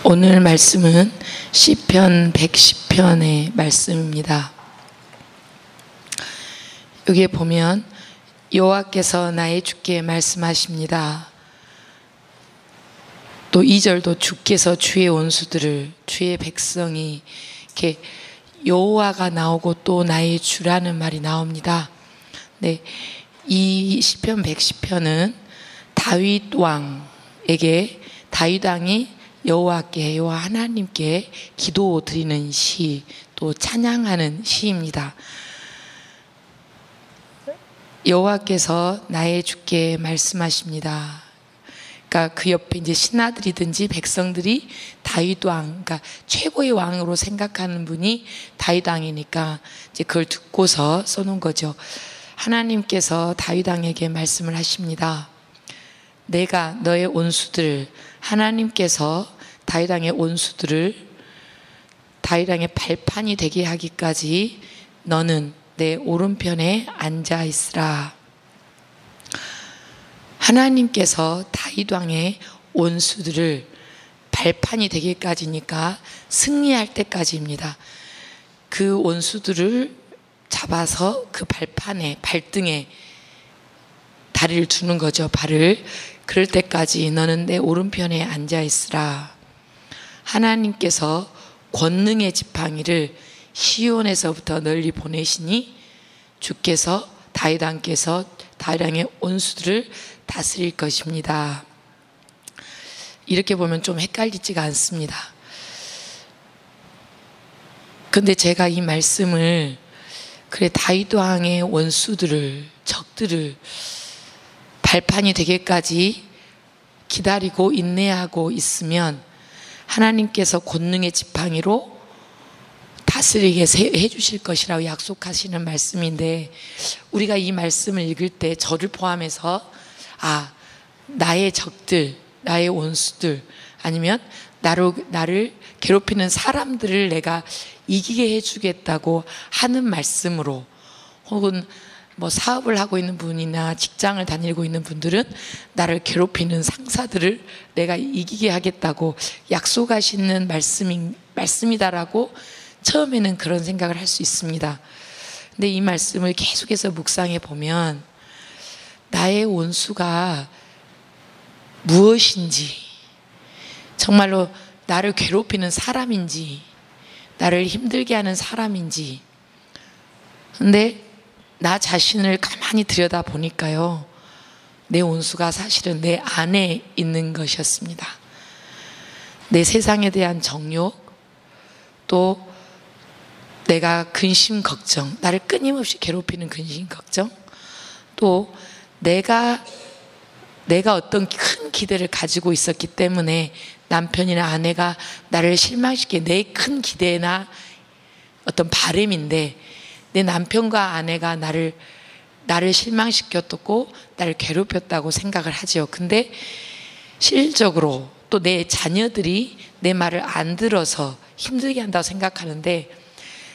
오늘 말씀은 시편 110편의 말씀입니다. 여기에 보면 여호와께서 나의 주께 말씀하십니다. 또 2절도 주께서 주의 온수들을, 주의 백성이, 이렇게 여호와가 나오고 또 나의 주라는 말이 나옵니다. 네, 이 시편 110편은 다윗 왕에게, 다윗 왕이 여호와께, 여호와 하나님께 기도 드리는 시, 또 찬양하는 시입니다. 여호와께서 나의 주께 말씀하십니다. 그러니까 그 옆에 이제 신하들이든지 백성들이 다윗 왕, 그러니까 최고의 왕으로 생각하는 분이 다윗 왕이니까 이제 그걸 듣고서 써놓은 거죠. 하나님께서 다윗 왕에게 말씀을 하십니다. 내가 너의 온수들, 하나님께서 다윗 왕의 온수들을 다윗 왕의 발판이 되게 하기까지 너는 내 오른편에 앉아 있으라. 하나님께서 다윗 왕의 온수들을 발판이 되기까지니까 승리할 때까지입니다. 그 온수들을 잡아서 그 발판에, 발등에 다리를 두는 거죠, 발을. 그럴 때까지 너는 내 오른편에 앉아 있으라. 하나님께서 권능의 지팡이를 시온에서부터 널리 보내시니 주께서 다윗 왕께서 다윗 왕의 온수들을 다스릴 것입니다. 이렇게 보면 좀 헷갈리지가 않습니다. 근데 제가 이 말씀을, 그래 다윗 왕의 원수들을, 적들을 발판이 되기까지 기다리고 인내하고 있으면 하나님께서 권능의 지팡이로 다스리게 해주실 것이라고 약속하시는 말씀인데, 우리가 이 말씀을 읽을 때 저를 포함해서 나의 적들, 나의 원수들, 아니면 나를 괴롭히는 사람들을 내가 이기게 해주겠다고 하는 말씀으로, 혹은 뭐 사업을 하고 있는 분이나 직장을 다니고 있는 분들은 나를 괴롭히는 상사들을 내가 이기게 하겠다고 약속하시는 말씀이다라고 처음에는 그런 생각을 할 수 있습니다. 근데 이 말씀을 계속해서 묵상해 보면 나의 원수가 무엇인지, 정말로 나를 괴롭히는 사람인지, 나를 힘들게 하는 사람인지, 근데 나 자신을 가만히 들여다 보니까요, 내 원수가 사실은 내 안에 있는 것이었습니다. 내 세상에 대한 정욕, 또 내가 근심 걱정, 나를 끊임없이 괴롭히는 근심 걱정, 또 내가 어떤 큰 기대를 가지고 있었기 때문에 남편이나 아내가 나를 실망시키게, 내 큰 기대나 어떤 바람인데 내 남편과 아내가 나를 실망시켰고 나를 괴롭혔다고 생각을 하죠. 근데 실질적으로 또 내 자녀들이 내 말을 안 들어서 힘들게 한다고 생각하는데,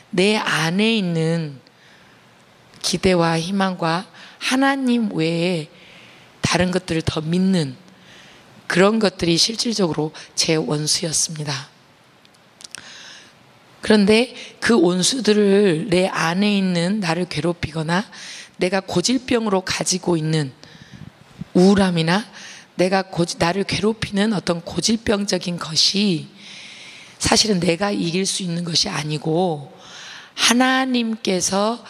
내 안에 있는 기대와 희망과 하나님 외에 다른 것들을 더 믿는 그런 것들이 실질적으로 제 원수였습니다. 그런데 그 원수들을, 내 안에 있는 나를 괴롭히거나 내가 고질병으로 가지고 있는 우울함이나 나를 괴롭히는 어떤 고질병적인 것이 사실은 내가 이길 수 있는 것이 아니고 하나님께서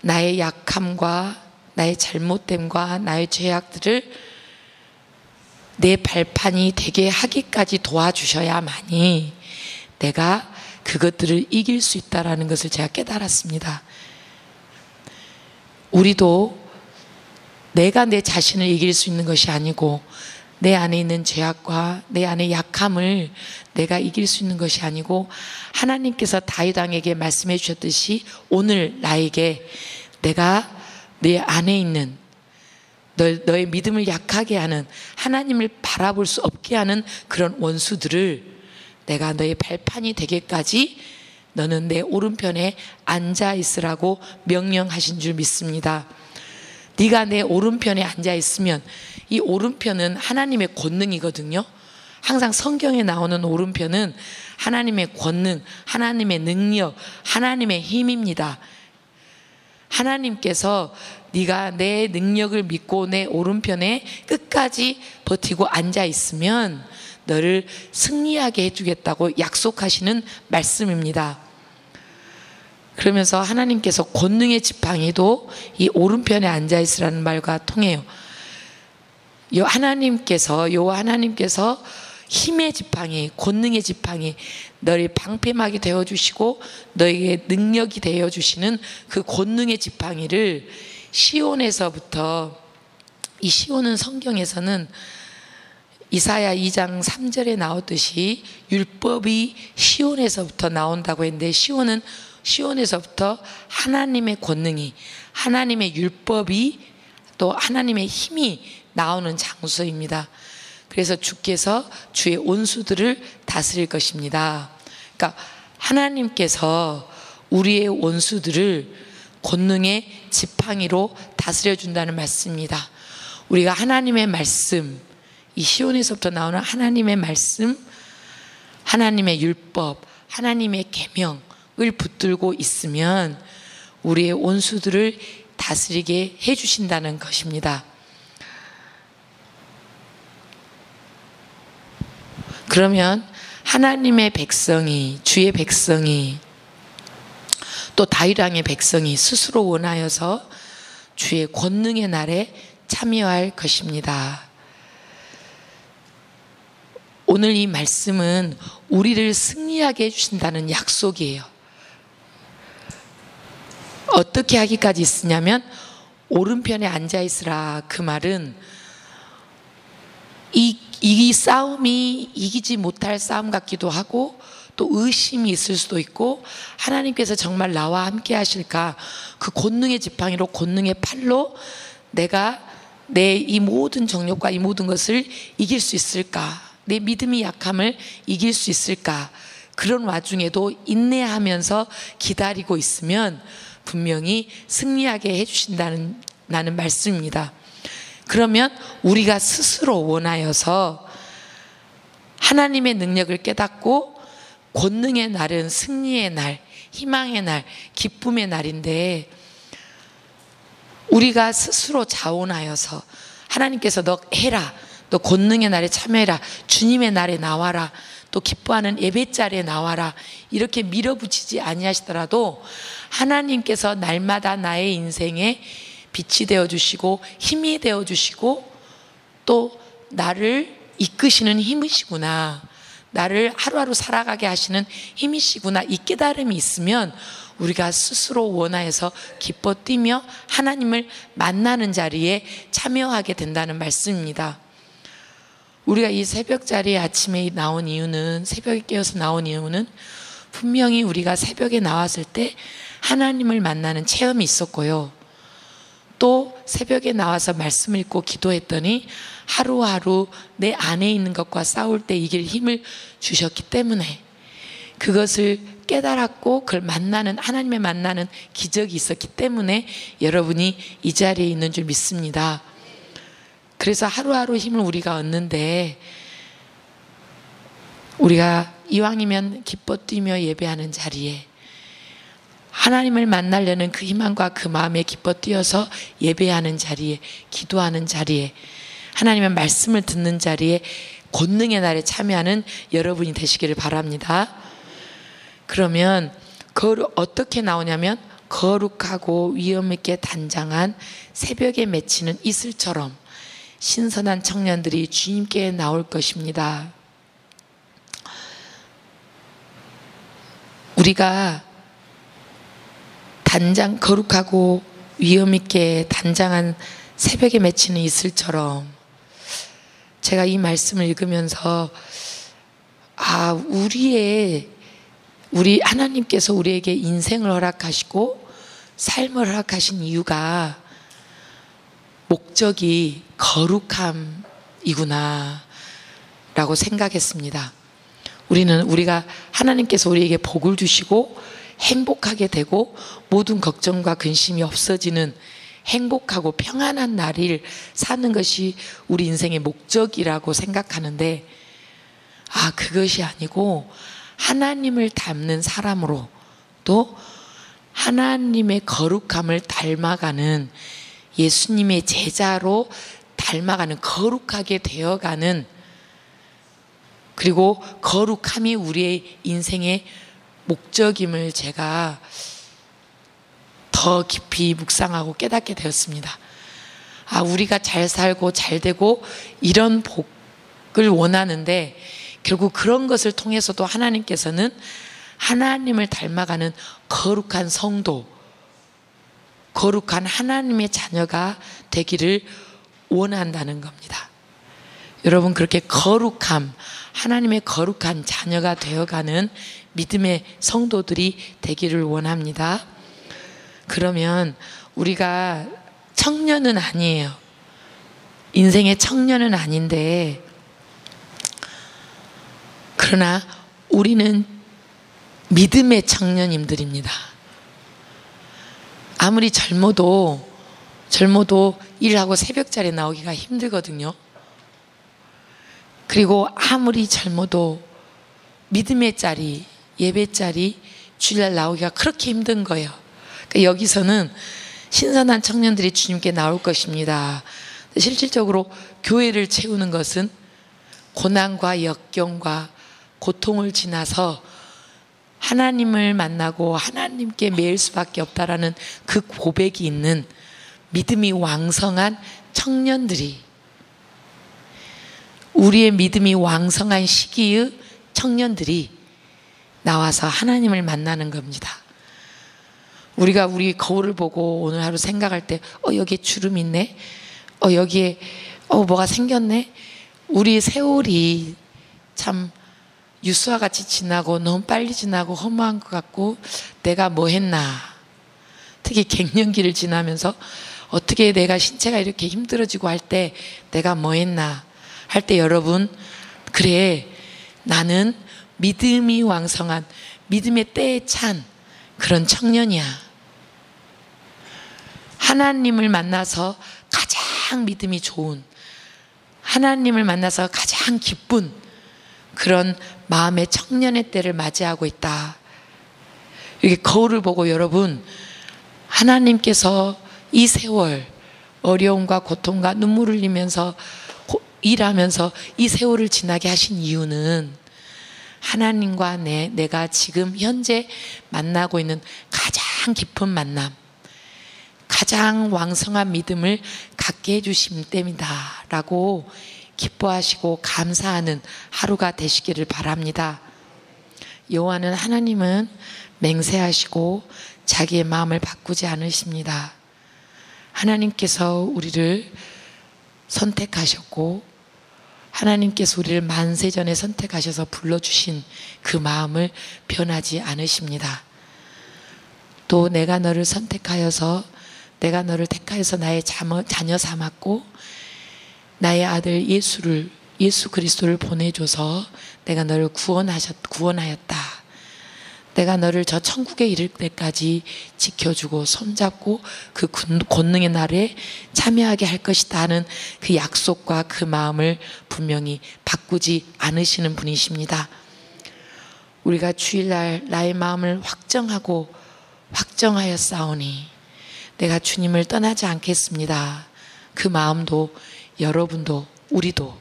나의 약함과 나의 잘못됨과 나의 죄악들을 내 발판이 되게 하기까지 도와주셔야만이 내가 그것들을 이길 수 있다는 것을 제가 깨달았습니다. 우리도 내가 내 자신을 이길 수 있는 것이 아니고 내 안에 있는 죄악과 내 안의 약함을 내가 이길 수 있는 것이 아니고, 하나님께서 다윗 왕에게 말씀해 주셨듯이 오늘 나에게 내가 내 안에 있는 너의 믿음을 약하게 하는, 하나님을 바라볼 수 없게 하는 그런 원수들을 내가 너의 발판이 되기까지 너는 내 오른편에 앉아 있으라고 명령하신 줄 믿습니다. 네가 내 오른편에 앉아 있으면, 이 오른편은 하나님의 권능이거든요. 항상 성경에 나오는 오른편은 하나님의 권능, 하나님의 능력, 하나님의 힘입니다. 하나님께서 네가 내 능력을 믿고 내 오른편에 끝까지 버티고 앉아 있으면 너를 승리하게 해주겠다고 약속하시는 말씀입니다. 그러면서 하나님께서 권능의 지팡이도 이 오른편에 앉아 있으라는 말과 통해요. 하나님께서 힘의 지팡이, 권능의 지팡이, 너를 방패막이 되어주시고 너에게 능력이 되어주시는 그 권능의 지팡이를 시온에서부터, 이 시온은 성경에서는 이사야 2장 3절에 나오듯이 율법이 시온에서부터 나온다고 했는데, 시온에서부터 하나님의 권능이, 하나님의 율법이, 또 하나님의 힘이 나오는 장소입니다. 그래서 주께서 주의 원수들을 다스릴 것입니다. 그러니까 하나님께서 우리의 원수들을 권능의 지팡이로 다스려 준다는 말씀입니다. 우리가 하나님의 말씀, 이 시온에서부터 나오는 하나님의 말씀, 하나님의 율법, 하나님의 계명을 붙들고 있으면 우리의 원수들을 다스리게 해주신다는 것입니다. 그러면 하나님의 백성이, 주의 백성이, 또 다윗 왕의 백성이 스스로 원하여서 주의 권능의 날에 참여할 것입니다. 오늘 이 말씀은 우리를 승리하게 해주신다는 약속이에요. 어떻게 하기까지 쓰냐면, 오른편에 앉아있으라, 그 말은 이 싸움이 이기지 못할 싸움 같기도 하고, 또 의심이 있을 수도 있고, 하나님께서 정말 나와 함께 하실까, 그 권능의 지팡이로, 권능의 팔로 내가 내 이 모든 정욕과 이 모든 것을 이길 수 있을까, 내 믿음의 약함을 이길 수 있을까, 그런 와중에도 인내하면서 기다리고 있으면 분명히 승리하게 해주신다는 말씀입니다. 그러면 우리가 스스로 원하여서 하나님의 능력을 깨닫고, 권능의 날은 승리의 날, 희망의 날, 기쁨의 날인데, 우리가 스스로 자원하여서 하나님께서 너 해라, 너 권능의 날에 참여해라, 주님의 날에 나와라, 또 기뻐하는 예배 자리에 나와라, 이렇게 밀어붙이지 아니하시더라도 하나님께서 날마다 나의 인생에 빛이 되어주시고 힘이 되어주시고 또 나를 이끄시는 힘이시구나, 나를 하루하루 살아가게 하시는 힘이시구나, 이 깨달음이 있으면 우리가 스스로 원하여서 기뻐 뛰며 하나님을 만나는 자리에 참여하게 된다는 말씀입니다. 우리가 이 새벽 자리에 아침에 나온 이유는, 새벽에 깨어서 나온 이유는 분명히 우리가 새벽에 나왔을 때 하나님을 만나는 체험이 있었고요, 또 새벽에 나와서 말씀을 읽고 기도했더니 하루하루 내 안에 있는 것과 싸울 때 이길 힘을 주셨기 때문에, 그것을 깨달았고 그걸 만나는, 하나님을 만나는 기적이 있었기 때문에 여러분이 이 자리에 있는 줄 믿습니다. 그래서 하루하루 힘을 우리가 얻는데, 우리가 이왕이면 기뻐 뛰며 예배하는 자리에, 하나님을 만나려는 그 희망과 그 마음에 기뻐 뛰어서 예배하는 자리에, 기도하는 자리에, 하나님의 말씀을 듣는 자리에 권능의 날에 참여하는 여러분이 되시기를 바랍니다. 그러면 그걸 어떻게 나오냐면, 거룩하고 위엄 있게 단장한 새벽에 맺히는 이슬처럼 신선한 청년들이 주님께 나올 것입니다. 우리가 거룩하고 위엄 있게 단장한 새벽에 맺히는 이슬처럼, 제가 이 말씀을 읽으면서 우리 하나님께서 우리에게 인생을 허락하시고 삶을 허락하신 이유가, 목적이 거룩함이구나 라고 생각했습니다. 우리가 하나님께서 우리에게 복을 주시고 행복하게 되고 모든 걱정과 근심이 없어지는 행복하고 평안한 날을 사는 것이 우리 인생의 목적이라고 생각하는데, 그것이 아니고 하나님을 닮는 사람으로, 또 하나님의 거룩함을 닮아가는, 예수님의 제자로 닮아가는, 거룩하게 되어가는, 그리고 거룩함이 우리의 인생의 목적임을 제가 더 깊이 묵상하고 깨닫게 되었습니다. 우리가 잘 살고 잘 되고 이런 복을 원하는데, 결국 그런 것을 통해서도 하나님께서는 하나님을 닮아가는 거룩한 성도, 거룩한 하나님의 자녀가 되기를 원한다는 겁니다. 여러분, 그렇게 거룩함, 하나님의 거룩한 자녀가 되어가는 믿음의 성도들이 되기를 원합니다. 그러면 우리가 청년은 아니에요. 인생의 청년은 아닌데, 그러나 우리는 믿음의 청년님들입니다. 아무리 젊어도 일하고 새벽자리에 나오기가 힘들거든요. 그리고 아무리 젊어도 믿음의 자리, 예배 자리, 주일날 나오기가 그렇게 힘든 거예요. 그러니까 여기서는 신선한 청년들이 주님께 나올 것입니다. 실질적으로 교회를 채우는 것은 고난과 역경과 고통을 지나서 하나님을 만나고 하나님께 매일 수밖에 없다라는 그 고백이 있는 믿음이 왕성한 청년들이, 우리의 믿음이 왕성한 시기의 청년들이 나와서 하나님을 만나는 겁니다. 우리가 우리 거울을 보고 오늘 하루 생각할 때 여기에 주름이 있네, 여기에 뭐가 생겼네. 우리 세월이 참 유수와 같이 지나고 너무 빨리 지나고 허무한 것 같고, 내가 뭐 했나, 특히 갱년기를 지나면서 어떻게 내가 신체가 이렇게 힘들어지고 할 때 내가 뭐 했나 할 때, 여러분, 그래, 나는 믿음이 왕성한, 믿음의 때에 찬 그런 청년이야. 하나님을 만나서 가장 믿음이 좋은, 하나님을 만나서 가장 기쁜 그런 마음의 청년의 때를 맞이하고 있다. 이렇게 거울을 보고, 여러분, 하나님께서 이 세월 어려움과 고통과 눈물을 흘리면서 일하면서 이 세월을 지나게 하신 이유는 하나님과 내가 지금 현재 만나고 있는 가장 깊은 만남, 가장 왕성한 믿음을 갖게 해주심 때문이다 라고 기뻐하시고 감사하는 하루가 되시기를 바랍니다. 여호와는, 하나님은 맹세하시고 자기의 마음을 바꾸지 않으십니다. 하나님께서 우리를 선택하셨고, 하나님께서 우리를 만세전에 선택하셔서 불러주신 그 마음을 변하지 않으십니다. 또 내가 너를 선택하여서, 내가 너를 택하여서 나의 자녀 삼았고, 나의 아들 예수 그리스도를 보내줘서 내가 너를 구원하였다. 내가 너를 저 천국에 이를 때까지 지켜주고 손잡고 그 권능의 날에 참여하게 할 것이다 하는 그 약속과 그 마음을 분명히 바꾸지 않으시는 분이십니다. 우리가 주일날 나의 마음을 확정하여 싸우니 내가 주님을 떠나지 않겠습니다. 그 마음도 여러분도 우리도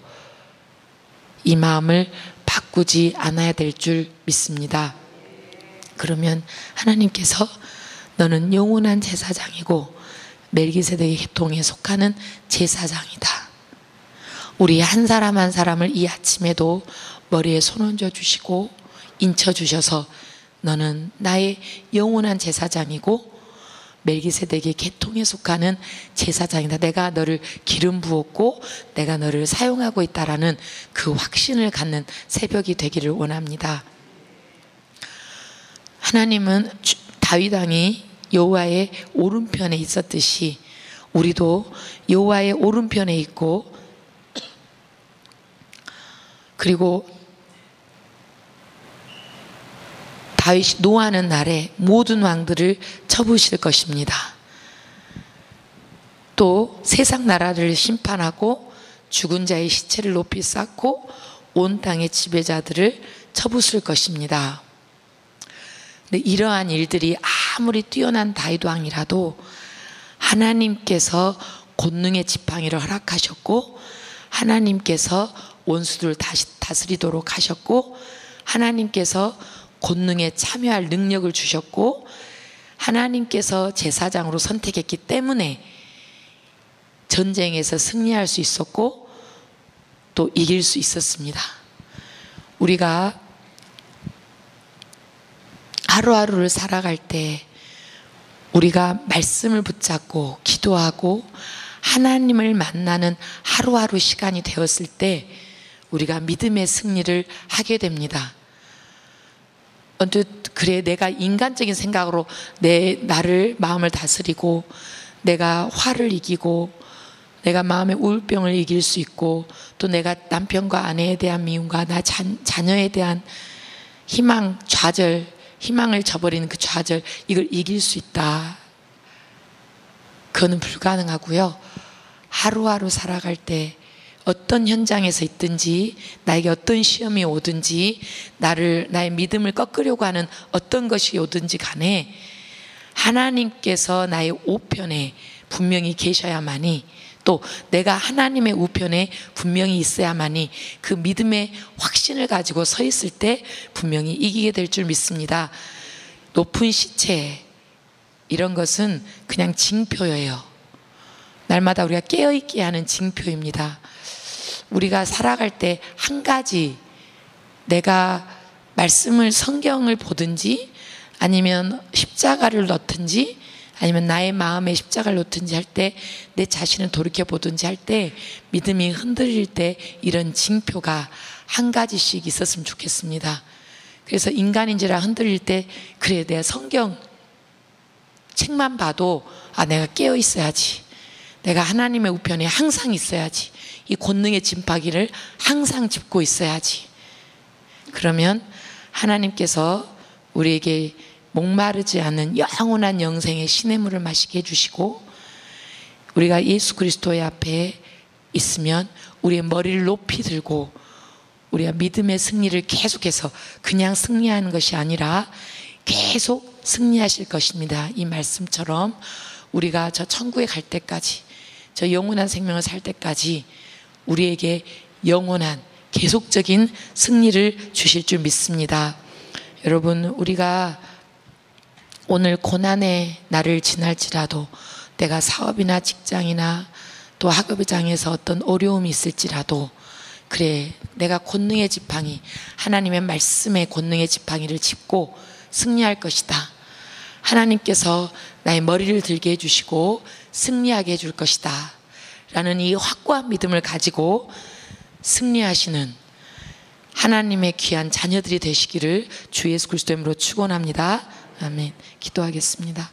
이 마음을 바꾸지 않아야 될 줄 믿습니다. 그러면 하나님께서 너는 영원한 제사장이고 멜기세덱의 계통에 속하는 제사장이다. 우리 한 사람 한 사람을 이 아침에도 머리에 손 얹어 주시고 인쳐 주셔서 너는 나의 영원한 제사장이고 멜기세덱의 계통에 속하는 제사장이다. 내가 너를 기름 부었고 내가 너를 사용하고 있다라는 그 확신을 갖는 새벽이 되기를 원합니다. 하나님은 다윗 왕이 여호와의 오른편에 있었듯이 우리도 여호와의 오른편에 있고, 그리고 다윗이 노하는 날에 모든 왕들을 쳐부실 것입니다. 또 세상 나라를 심판하고 죽은 자의 시체를 높이 쌓고 온 땅의 지배자들을 쳐부술 것입니다. 근데 이러한 일들이 아무리 뛰어난 다윗 왕이라도 하나님께서 권능의 지팡이를 허락하셨고, 하나님께서 원수들을 다시 다스리도록 하셨고, 하나님께서 권능에 참여할 능력을 주셨고, 하나님께서 제사장으로 선택했기 때문에 전쟁에서 승리할 수 있었고 또 이길 수 있었습니다. 우리가 하루하루를 살아갈 때 우리가 말씀을 붙잡고 기도하고 하나님을 만나는 하루하루 시간이 되었을 때 우리가 믿음의 승리를 하게 됩니다. 언뜻 그래, 내가 인간적인 생각으로 나를 마음을 다스리고 내가 화를 이기고 내가 마음의 우울병을 이길 수 있고 또 내가 남편과 아내에 대한 미움과 나 자녀에 대한 희망, 좌절, 희망을 저버리는 그 좌절, 이걸 이길 수 있다. 그거는 불가능하고요. 하루하루 살아갈 때 어떤 현장에서 있든지 나에게 어떤 시험이 오든지 나의 믿음을 꺾으려고 하는 어떤 것이 오든지 간에 하나님께서 나의 우편에 분명히 계셔야만이, 또 내가 하나님의 우편에 분명히 있어야만이 그 믿음의 확신을 가지고 서 있을 때 분명히 이기게 될 줄 믿습니다. 높은 시체 이런 것은 그냥 징표예요. 날마다 우리가 깨어있게 하는 징표입니다. 우리가 살아갈 때 한 가지, 내가 말씀을, 성경을 보든지 아니면 십자가를 넣든지 아니면 나의 마음에 십자가를 놓든지 할 때, 내 자신을 돌이켜보든지 할 때 믿음이 흔들릴 때 이런 징표가 한 가지씩 있었으면 좋겠습니다. 그래서 인간인지라 흔들릴 때, 그래, 내가 성경 책만 봐도 내가 깨어 있어야지, 내가 하나님의 우편에 항상 있어야지, 이 권능의 진파기를 항상 짚고 있어야지. 그러면 하나님께서 우리에게 목마르지 않은 영원한 영생의 시냇물을 마시게 해주시고, 우리가 예수 그리스도의 앞에 있으면 우리의 머리를 높이 들고 우리가 믿음의 승리를 계속해서 그냥 승리하는 것이 아니라 계속 승리하실 것입니다. 이 말씀처럼 우리가 저 천국에 갈 때까지, 저 영원한 생명을 살 때까지 우리에게 영원한 계속적인 승리를 주실 줄 믿습니다. 여러분, 우리가 오늘 고난의 날을 지날지라도, 내가 사업이나 직장이나 또 학업장에서 어떤 어려움이 있을지라도, 그래, 내가 권능의 지팡이, 하나님의 말씀의 권능의 지팡이를 짚고 승리할 것이다. 하나님께서 나의 머리를 들게 해주시고 승리하게 해줄 것이다 라는 이 확고한 믿음을 가지고 승리하시는 하나님의 귀한 자녀들이 되시기를 주 예수 그리스도의 이름으로 축원합니다. 아멘. 기도하겠습니다.